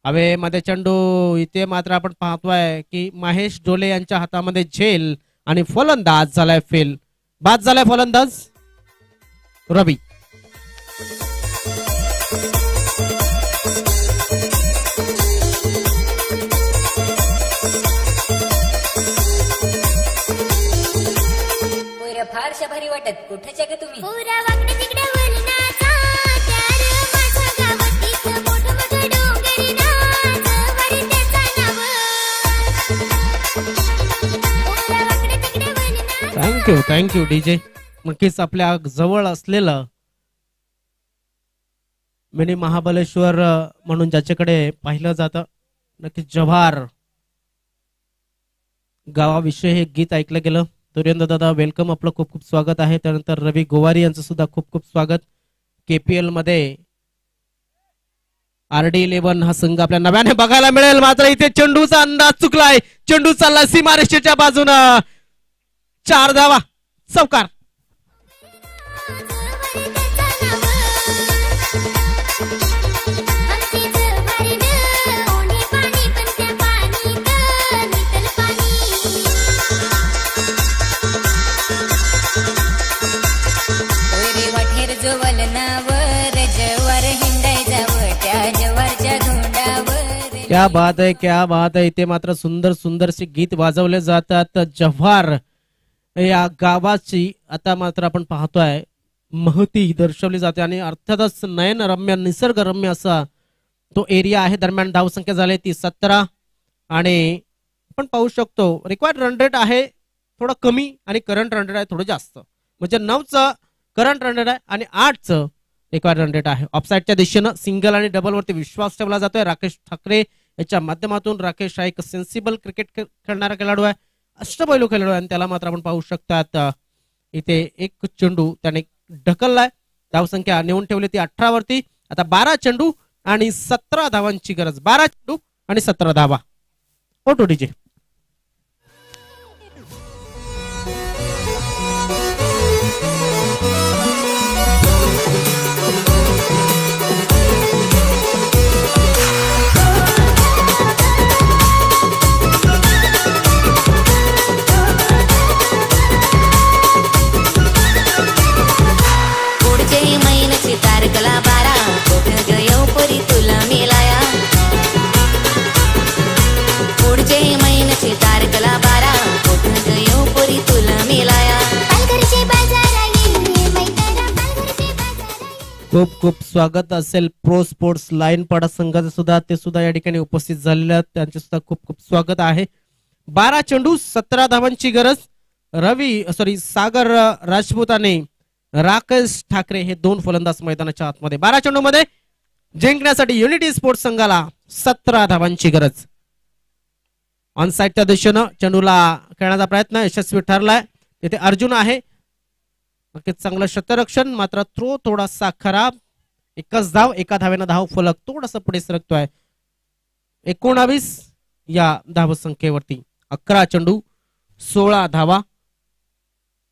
हवेमध्ये चेंडू, इथे मात्र आपण पाहतोय की महेश डोले यांच्या हातामध्ये झेल आणि फलंदाज झालाय फेल. बाद झालाय फलंदाज रवी. फारशा भारी वाटत कुठच्या का तुम्ही? पुरा वाकडे तिकडे वळणाचा त्यार माझ्या गावातीत मोठं मोठं डोंगर नाच वरी त्याचं नाव. पुरा वाकडे तिकडे वळणाचा. Thank you DJ. नक्कीच आपल्या जवळ असलेलं मिनी महाबलेश्वर म्हणून ज्याच्याकडे पाहिलं जातं, नक्कीच जव्हार गावाविषयी हे गीत ऐकलं गेलं. धुरेंद्र दादा वेलकम, आपलं खूप खूप स्वागत आहे. त्यानंतर रवी गोवारी यांचं सुद्धा खूप खूप स्वागत. KPL मध्ये RD11 हा संघ आपल्या नव्याने बघायला मिळेल. मात्र इथे चेंडूचा अंदाज चुकलाय. चेंडू चालला सीमारेषेच्या बाजूनं. 4 धावा, चौकार. रे वाठेर जोवल नावर जवर हिंडाय जावं त्या जवारच्या धोंडावर. क्या बात आहे, क्या बात आहे. इथे मात्र सुंदर सुंदरसे गीत वाजवले जातात. जव्हार या गावाची आता मात्र आपण पाहतोय महती दर्शवली जाते आणि अर्थातच नयनरम्य निसर्गरम्य असा तो एरिया आहे. दरम्यान धावसंख्या झाली ती 17 आणि आपण पाहू शकतो रिक्वायर्ड रन रेट आहे थोडं कमी आणि करंट रन रेट आहे थोडं जास्त. म्हणजे 9चं करंट रन रेट आहे आणि 8चं रिक्वायर्ड रन रेट आहे. ऑफसाईडच्या दिशेनं सिंगल आणि डबल वरती विश्वास ठेवला जातोय. राकेश ठाकरे याच्या माध्यमातून. राकेश हा एक सेन्सिबल क्रिकेट खेळणारा खेळाडू आहे, अष्टपैलू खेळाडू आहे आणि त्याला मात्र आपण पाहू शकतात इथे एक चेंडू त्याने ढकललाय. धावसंख्या नेऊन ठेवली ती 18 वरती. आता 12 चेंडू आणि 17 धावांची गरज. 12 चेंडू आणि 17 धावा. ओटो डीजे. पुढचे महिन्याची तारखला 12 कोकण गयो परी तुला मिलाया. पुढचे महिन्याची तारखला 12 कोकण गयो परी तुला मिलाया. पालघरचे बाजार आहे मैदाना पालघरचे बाजार आहे. खूप खूप स्वागत असेल प्रो स्पोर्ट्स लाईन पाडा संघाचे सुद्धा, ते सुद्धा या ठिकाणी उपस्थित झालेले आहेत. त्यांचे सुद्धा खूप खूप स्वागत आहे. 12 चेंडू 17 धावांची गरज. सागर राजपूत आणि राकेश ठाकरे हे 2 फलंदाज मैदानाच्या आतमध्ये. 12 चेंडू मध्ये जिंकण्यासाठी युनिटी स्पोर्ट्स संघाला 17 धावांची गरज. ऑन साईडच्या दिशेनं चेंडूला खेळण्याचा प्रयत्न यशस्वी ठरलाय. तिथे अर्जुन आहे, नक्कीच चांगलं क्षेत्ररक्षण. मात्र थ्रो थोडासा खराब. 1च धाव, 1 धावेनं धाव फलक थोडासा पुढे सरकतोय. 19 या धावसंख्येवरती. 11 चेंडू 16 धावा.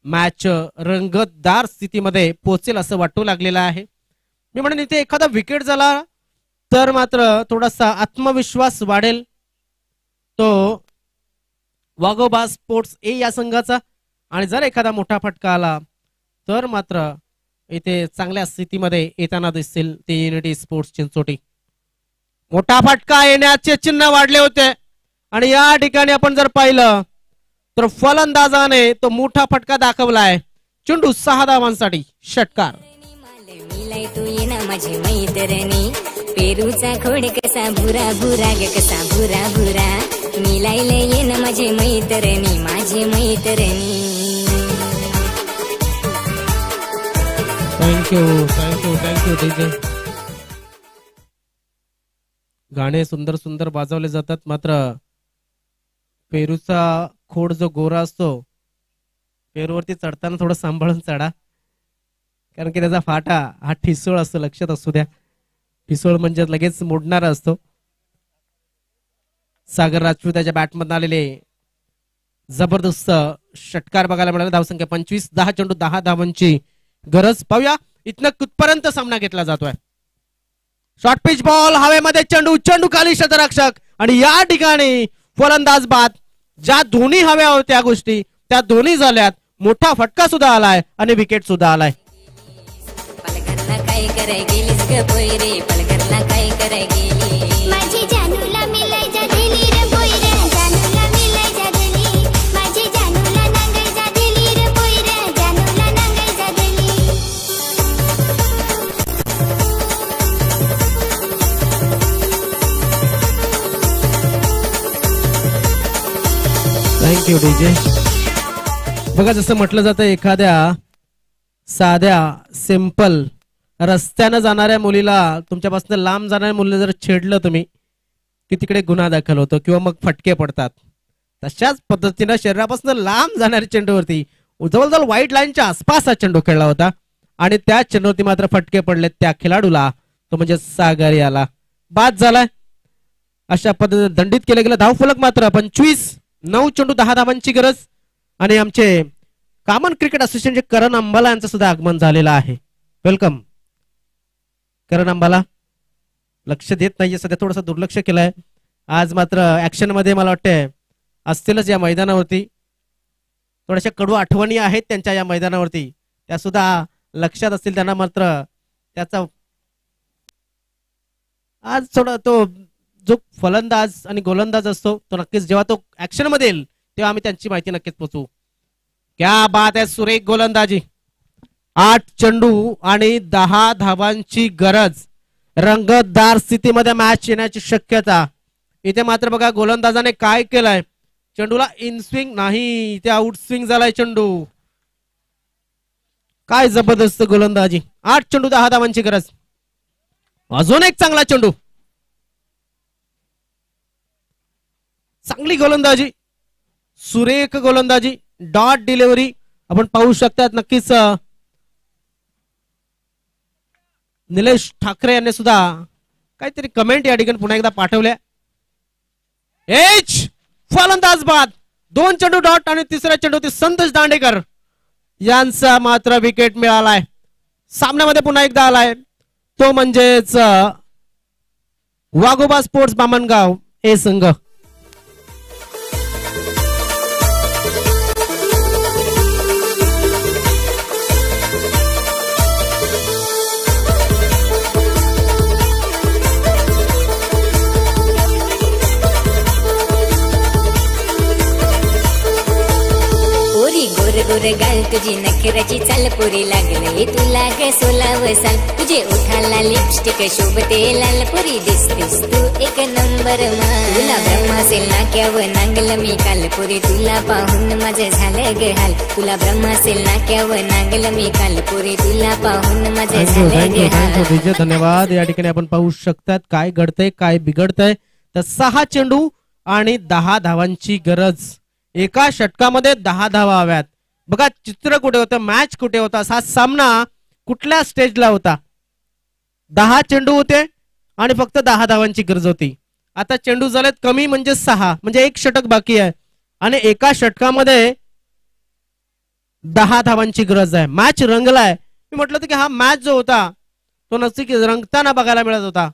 मॅच रंगतदार स्थितीमध्ये पोहोचेल असं वाटू लागलेलं आहे. मी म्हणेन इथे एखादा विकेट झाला तर मात्र थोडासा आत्मविश्वास वाढेल तो वाघोबा स्पोर्ट्स ए या संघाचा. आणि जर एखादा मोठा फटका आला तर मात्र इथे चांगल्या स्थितीमध्ये येताना दिसतील ते युनिटी स्पोर्ट्स चिंचोटी. मोठा फटका येण्याचे चिन्ह वाढले होते आणि या ठिकाणी आपण जर पाहिलं तर फलंदाजाने तो मोठा फटका दाखवलाय. चेंडू 6 धावांसाठी षटकार. मिलाय तू ये ना माझी मैत्रिणी. पेरूचा खोड कसा भुरा भुरा ग कसा भुरा भुरा. मिलायला ये ना माझी मैत्रिणी माझी मैत्रिणी. Thank you thank you thank you DJ. गाणे सुंदर सुंदर वाजवले जातात. मात्र पेरूचा खोड जो गोरा असतो पेरूवरती चढताना थोडं सांभाळून चढा, कारण की त्याचा फाटा हा ठिसूळ असतो. लक्षात असू द्या, ठिसूळ म्हणजे लगेच मोडणारा असतो. सागर राजपूत त्याच्या बॅटमधून आलेले जबरदस्त षटकार बघायला मिळाला. धावसंख्या 25. 10 चेंडू 10 धावांची गरज. पाहूया इथनं कुठपर्यंत सामना घेतला जातोय. शॉर्ट पिच बॉल हवेमध्ये. चेंडू चेंडू खाली क्षेत्ररक्षक आणि या ठिकाणी फलंदाज बाद. ज्या दोन्ही हव्या होत्या गोष्टी त्या दोन्ही झाल्यात. मोठा फटका सुद्धा आलाय आणि विकेट सुद्धा आलाय. पालघरला काय कराय गेलीस ग पोयरे. पालघरला काय कराय गेली. माझी जानूला मिलाय जा दिली रे पोयरे. जानूला मिलाय जा दिली. माझी जानूला नांगाय जा दिली रे पोयरे. जानूला नांगाय जा दिली. Thank you DJ. बघा जसं म्हटलं जातं एखाद्या साध्या सिंपल रस्त्यानं जाणाऱ्या मुलीला तुमच्यापासून लांब जाणाऱ्या मुलीला जर छेडलं तुम्ही की तिकडे गुन्हा दाखल होतो किंवा मग फटके पडतात. तशाच पद्धतीनं शरीरापासून लांब जाणाऱ्या चेंडूवरती जवळजवळ व्हाईट लाईनच्या आसपास हा चेंडू खेळला होता आणि त्या चेंडूवरती मात्र फटके पडले त्या खेळाडूला, तो म्हणजे सागर याला. बाद झालाय. अशा पद्धतीने दंडित केलं गेलं. धावफलक मात्र 25. 9 चेंडू 10 धावांची गरज. आणि आमचे कॉमन क्रिकेट असोसिएशनचे करण अंबाला यांचं सुद्धा आगमन झालेलं आहे. वेलकम करण अंबाला. लक्ष देत नाहीये सध्या, थोडस दुर्लक्ष केलंय. आज मात्र ऍक्शन मध्ये मला वाटतंय असतीलच या मैदानावरती. थोड्याशा कडू आठवणी आहेत त्यांच्या या मैदानावरती, त्या सुद्धा लक्षात असतील त्यांना. मात्र त्याचा आज थोडा तो जो फलंदाज आणि गोलंदाज असतो तो नक्कीच जेव्हा तो ऍक्शन मध्ये येईल तेव्हा आम्ही त्यांची माहिती नक्कीच पोहोचू. क्या बात आहे, सुरेख गोलंदाजी. 8 चेंडू आणि 10 धावांची गरज. रंगतदार स्थितीमध्ये मॅच येण्याची शक्यता. इथे मात्र बघा गोलंदाजाने काय केलंय, चेंडूला इन स्विंग नाही, इथे आउट स्विंग झालाय चेंडू. काय जबरदस्त गोलंदाजी. 8 चेंडू 10 धावांची गरज. अजून एक चांगला चेंडू. चांगली गोलंदाजी, सुरेख गोलंदाजी, डॉट डिलिव्हरी आपण पाहू शकतात. नक्कीच निलेश ठाकरे यांनी सुद्धा काहीतरी कमेंट या ठिकाणी पुन्हा एकदा पाठवल्या. फलंदाज बाद. 2 चेंडू डॉट आणि तिसऱ्या चेंडू संतोष दांडेकर यांचा मात्र विकेट मिळालाय. सामन्यामध्ये पुन्हा एकदा आलाय तो म्हणजेच वाघोबा स्पोर्ट्स बामणगाव ए संघ. गोर गाल तुझी नखराची चाल पुरी लागले तुला ग 16 साल. तुझे उठाला लिपस्टिक शोभते लाल पुरी दिसतेस तू एक नंबर माल. तुला ब्रह्मासेल नाक्यावर नांगल मी काल पुरी तुला पाहून माझं झालं ग हाल. तुला ब्रह्मासेल नाक्यावर नांगल मी काल पुरी तुला पाहून माझं झालं ग हाल. धन्यवाद. या ठिकाणी आपण पाहू शकतात काय घडतंय काय बिघडतंय. तर 6 चेंडू आणि 10 धावांची गरज. एका षटकामध्ये 10 धावा हव्यात. बघा चित्र कुठे होतं, मॅच कुठे होता, हा सामना कुठल्या स्टेजला होता. 10 चेंडू होते आणि फक्त 10 धावांची गरज होती. आता चेंडू झालेत कमी म्हणजे 6, म्हणजे एक षटक बाकी आहे आणि एका षटकामध्ये 10 धावांची गरज आहे. मॅच रंगलाय. मी म्हटलं होतं की हा मॅच जो होता तो नक्की रंगताना बघायला मिळत होता.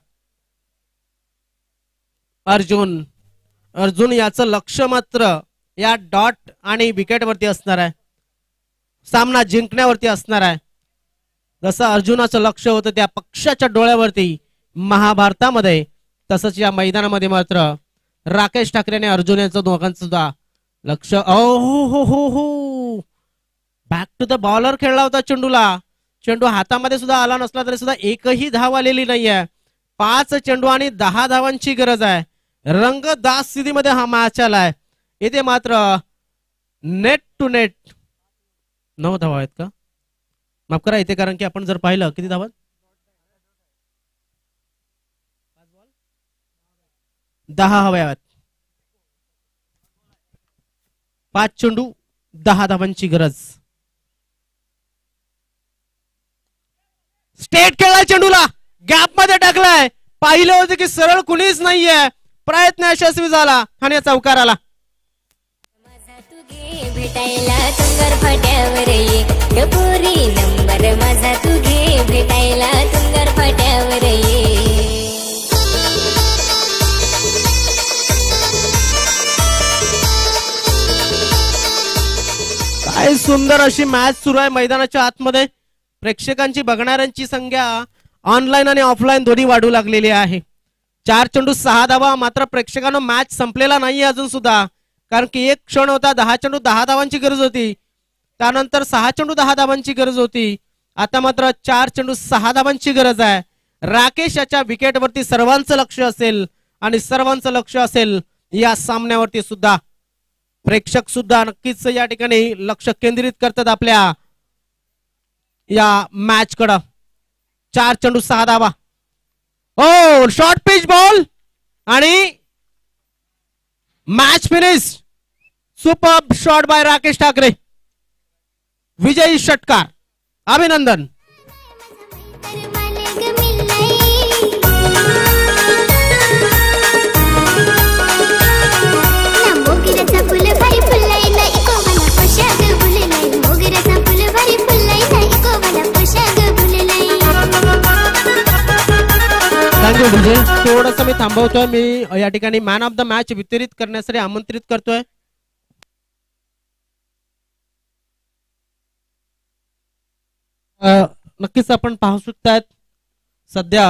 अर्जुन याचं लक्ष मात्र या डॉट आणि विकेट वरती असणार आहे, सामना जिंकण्यावरती असणार आहे. जसं अर्जुनाचं लक्ष होतं त्या पक्षाच्या डोळ्यावरती महाभारतामध्ये, तसंच या मैदानामध्ये मात्र राकेश ठाकरे आणि अर्जुन यांचं दोघांचं सुद्धा लक्ष. हो बॅक टू द बॉलर खेळला होता चेंडूला. चेंडू हातामध्ये सुद्धा आला नसला तरी सुद्धा एकही धाव आलेली नाहीये. 5 चेंडू आणि 10 धावांची गरज आहे. रंगदार स्थितीमध्ये हा मॅच आलाय. इथे मात्र नेट टू नेट 9 धावा आहेत का, माफ करा इथे, कारण की आपण जर पाहिलं किती धावा 10 हव्या आहेत. 5 चेंडू 10 धावांची गरज. स्टेट खेळलाय चेंडूला, गॅप मध्ये टाकलाय. पाहिलं होतं की सरळ कुणीच नाहीये. प्रयत्न यशस्वी झाला आणि चौकार आला. भेटायला तुंगर फाट्यावर ये गपुरी नंबर माझा तू घे. भेटायला तुंगर फाट्यावर ये. काय सुंदर अशी मॅच सुरू आहे मैदानाच्या आतमध्ये. प्रेक्षकांची बघणाऱ्यांची संख्या ऑनलाईन आणि ऑफलाईन दोन्ही वाढू लागलेली आहे. 4 चेंडू 6 धावा. मात्र प्रेक्षकांना मॅच संपलेला नाहीये अजून सुद्धा, कारण की एक क्षण होता 10 चेंडू 10 धावांची गरज होती, त्यानंतर 6 चेंडू 10 धावांची गरज होती. आता मात्र 4 चेंडू 6 धावांची गरज आहे. राकेश याच्या विकेटवरती सर्वांचं लक्ष असेल आणि सर्वांचं लक्ष असेल या सामन्यावरती सुद्धा. प्रेक्षक सुद्धा नक्कीच या ठिकाणी लक्ष केंद्रित करतात आपल्या या मॅच कडे. 4 चेंडू 6 धावा. हो, शॉर्ट पिच बॉल आणि match finish. Super shot bye Rakesh Thackeray. विजयी षटकार. अभिनंदन. तर मालग मिलई ना मोगऱ्याचा फुल भारी फुलई ना इको मला पोशाख फुललई मोगऱ्याचा फुल भारी फुलई ना इको मला पोशाख फुललई. थँक्यू विजय. थोडंसं मी थांबवतोय. मी या ठिकाणी मॅन ऑफ द मॅच वितरित करण्यासाठी आमंत्रित करतोय. नक्कीच आपण पाहू शकतात सध्या